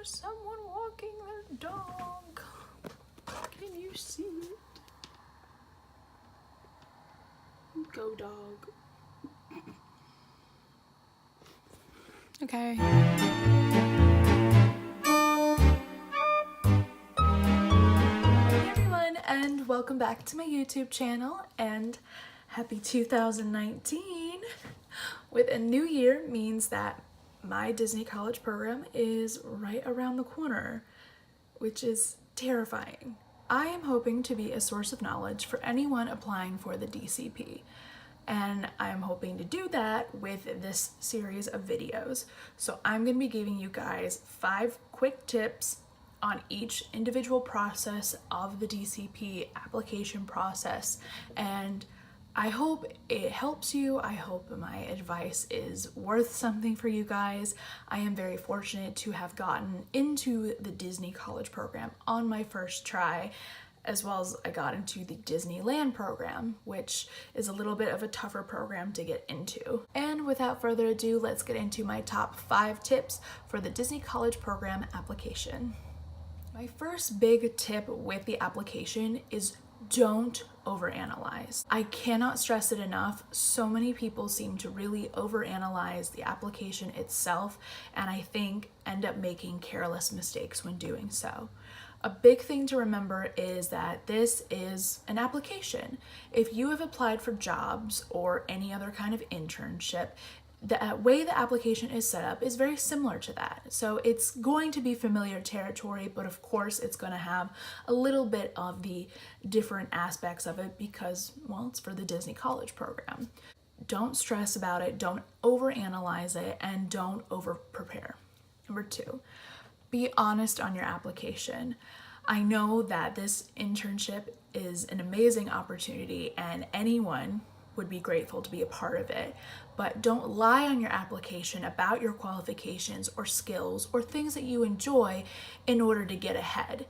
There's someone walking their dog. Can you see it? Go dog. Okay. Hey everyone, and welcome back to my YouTube channel, and happy 2019. With a new year means that my Disney college program is right around the corner, which is terrifying. I am hoping to be a source of knowledge for anyone applying for the DCP, and I'm hoping to do that with this series of videos. So I'm going to be giving you guys 5 quick tips on each individual process of the DCP application process, and I hope it helps you. I hope my advice is worth something for you guys. I am very fortunate to have gotten into the Disney college program on my first try, as well as I got into the Disneyland program, which is a little bit of a tougher program to get into. And without further ado, let's get into my top 5 tips for the Disney college program application. My first big tip with the application is don't overanalyze. I cannot stress it enough. So many people seem to really overanalyze the application itself, and I think end up making careless mistakes when doing so. A big thing to remember is that this is an application. If you have applied for jobs or any other kind of internship, the way the application is set up is very similar to that. So it's going to be familiar territory, but of course it's going to have a little bit of the different aspects of it because, well, it's for the Disney college program. Don't stress about it, don't overanalyze it, and don't over-prepare. Number 2, be honest on your application. I know that this internship is an amazing opportunity and anyone would be grateful to be a part of it, but don't lie on your application about your qualifications or skills or things that you enjoy in order to get ahead.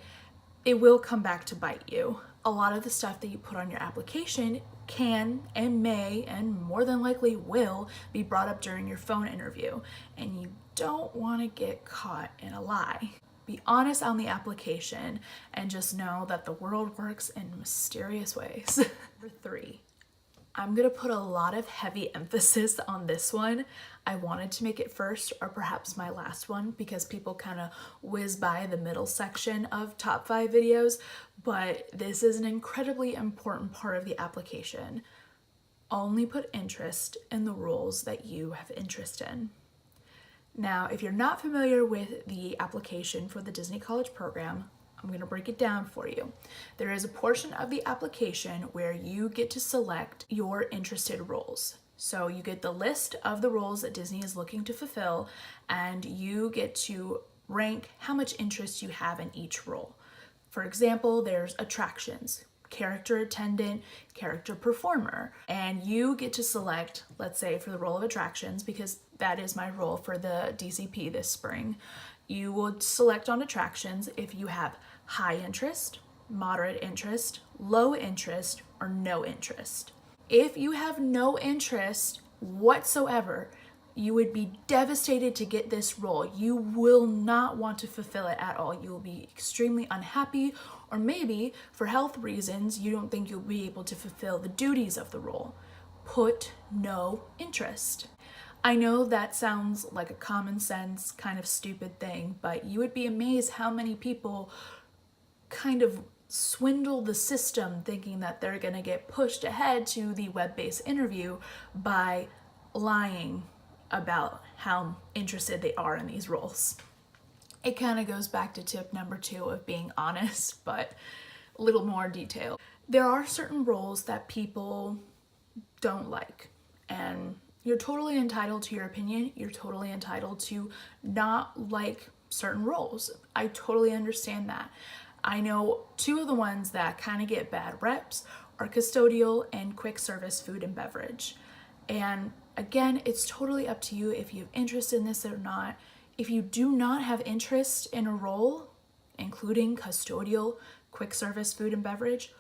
It will come back to bite you. A lot of the stuff that you put on your application can and may and more than likely will be brought up during your phone interview, and you don't want to get caught in a lie. Be honest on the application and just know that the world works in mysterious ways. Number 3. I'm gonna put a lot of heavy emphasis on this one. I wanted to make it first or perhaps my last one because people kind of whiz by the middle section of top 5 videos, but this is an incredibly important part of the application. Only put interest in the roles that you have interest in. Now, if you're not familiar with the application for the Disney College program, I'm going to break it down for you. There is a portion of the application where you get to select your interested roles. So you get the list of the roles that Disney is looking to fulfill, and you get to rank how much interest you have in each role. For example, there's attractions, character attendant, character performer, and you get to select, let's say for the role of attractions, because that is my role for the DCP this spring, you would select on attractions if you have high interest, moderate interest, low interest, or no interest. If you have no interest whatsoever, you would be devastated to get this role. You will not want to fulfill it at all. You will be extremely unhappy, or maybe for health reasons, you don't think you'll be able to fulfill the duties of the role. Put no interest. I know that sounds like a common sense kind of stupid thing, but you would be amazed how many people kind of swindle the system thinking that they're going to get pushed ahead to the web-based interview by lying about how interested they are in these roles. It kind of goes back to tip number 2 of being honest, but a little more detail. There are certain roles that people don't like, and you're totally entitled to your opinion. You're totally entitled to not like certain roles. I totally understand that. I know 2 of the ones that kind of get bad reps are custodial and quick service food and beverage. And again, it's totally up to you if you have interest in this or not. If you do not have interest in a role, including custodial, quick service food and beverage,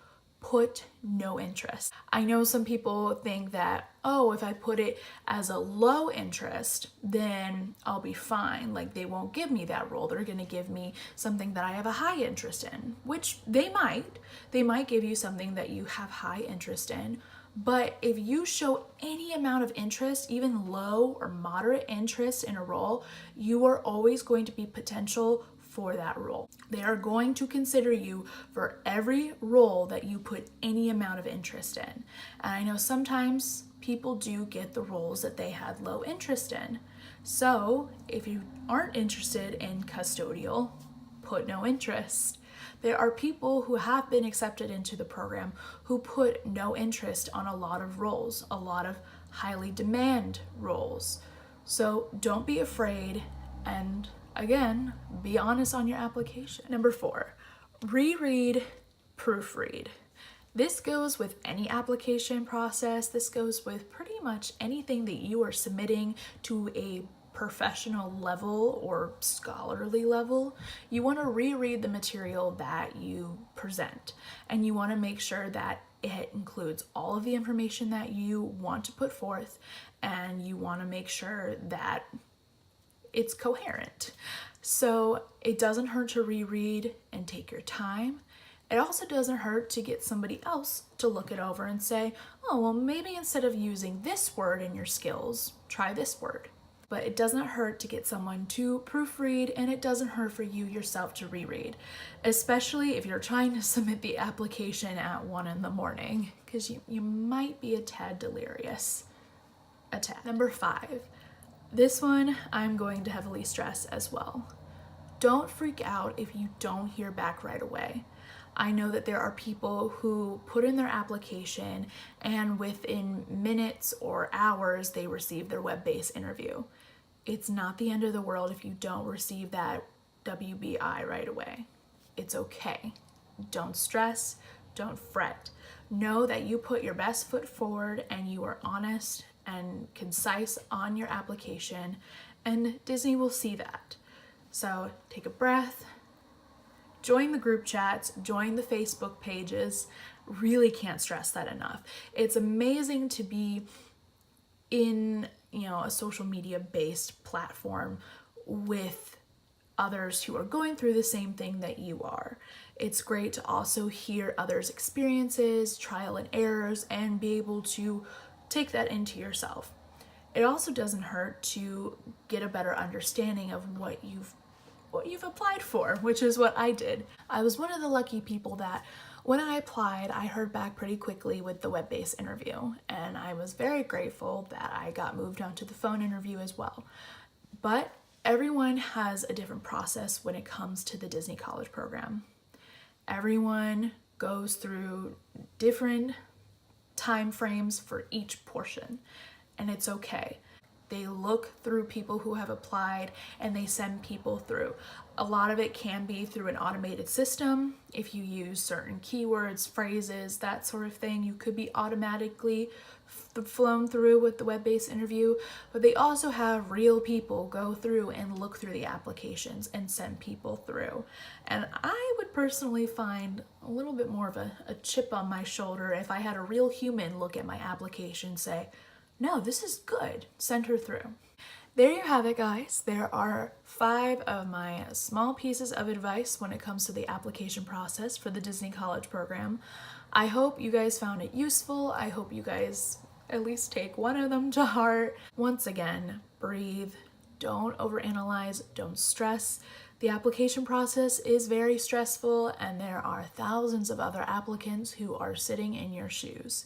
put no interest. I know some people think that, oh, if I put it as a low interest, then I'll be fine. Like, they won't give me that role. They're gonna give me something that I have a high interest in, which they might. They might give you something that you have high interest in. But if you show any amount of interest, even low or moderate interest in a role, you are always going to be potential for that role. They are going to consider you for every role that you put any amount of interest in. And I know sometimes people do get the roles that they had low interest in. So if you aren't interested in custodial, put no interest. There are people who have been accepted into the program who put no interest on a lot of roles, a lot of highly demand roles. So don't be afraid, and again, be honest on your application. Number 4, reread, proofread. This goes with any application process. This goes with pretty much anything that you are submitting to a professional level or scholarly level. You want to reread the material that you present, and you want to make sure that it includes all of the information that you want to put forth, and you want to make sure that it's coherent. So it doesn't hurt to reread and take your time. It also doesn't hurt to get somebody else to look it over and say, oh, well, maybe instead of using this word in your skills, try this word. But it doesn't hurt to get someone to proofread, and it doesn't hurt for you yourself to reread, especially if you're trying to submit the application at 1 a.m, because you might be a tad delirious. A tad. Number 5. This one I'm going to heavily stress as well. Don't freak out if you don't hear back right away. I know that there are people who put in their application and within minutes or hours they receive their web-based interview. It's not the end of the world if you don't receive that WBI right away. It's okay. Don't stress, don't fret. Know that you put your best foot forward and you are honest and concise on your application, and Disney will see that. So take a breath, join the group chats, join the Facebook pages. Really can't stress that enough. It's amazing to be in, a social media based platform with others who are going through the same thing that you are. It's great to also hear others' experiences, trial and errors, and be able to take that into yourself. It also doesn't hurt to get a better understanding of what you've applied for, which is what I did. I was one of the lucky people that when I applied, I heard back pretty quickly with the web-based interview, and I was very grateful that I got moved on to the phone interview as well. But everyone has a different process when it comes to the Disney College program. Everyone goes through different time frames for each portion, and it's okay. They look through people who have applied and they send people through. A lot of it can be through an automated system. If you use certain keywords, phrases, that sort of thing, you could be automatically flown through with the web-based interview. But they also have real people go through and look through the applications and send people through. And I would personally find a little bit more of a chip on my shoulder if I had a real human look at my application and say, no, this is good, send her through. There you have it, guys. There are 5 of my small pieces of advice when it comes to the application process for the Disney College program. I hope you guys found it useful. I hope you guys at least take one of them to heart. Once again, breathe, don't overanalyze, don't stress. The application process is very stressful, and there are thousands of other applicants who are sitting in your shoes.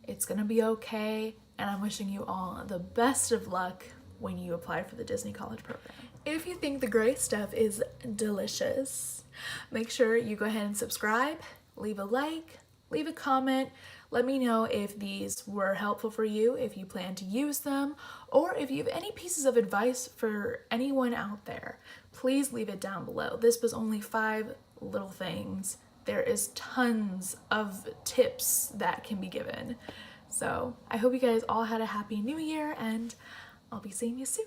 It's gonna be okay, and I'm wishing you all the best of luck when you apply for the Disney College program. If you think the gray stuff is delicious, make sure you go ahead and subscribe, leave a like, leave a comment. Let me know if these were helpful for you, if you plan to use them, or if you have any pieces of advice for anyone out there. Please leave it down below. This was only 5 little things. There is tons of tips that can be given. So I hope you guys all had a happy new year, and I'll be seeing you soon.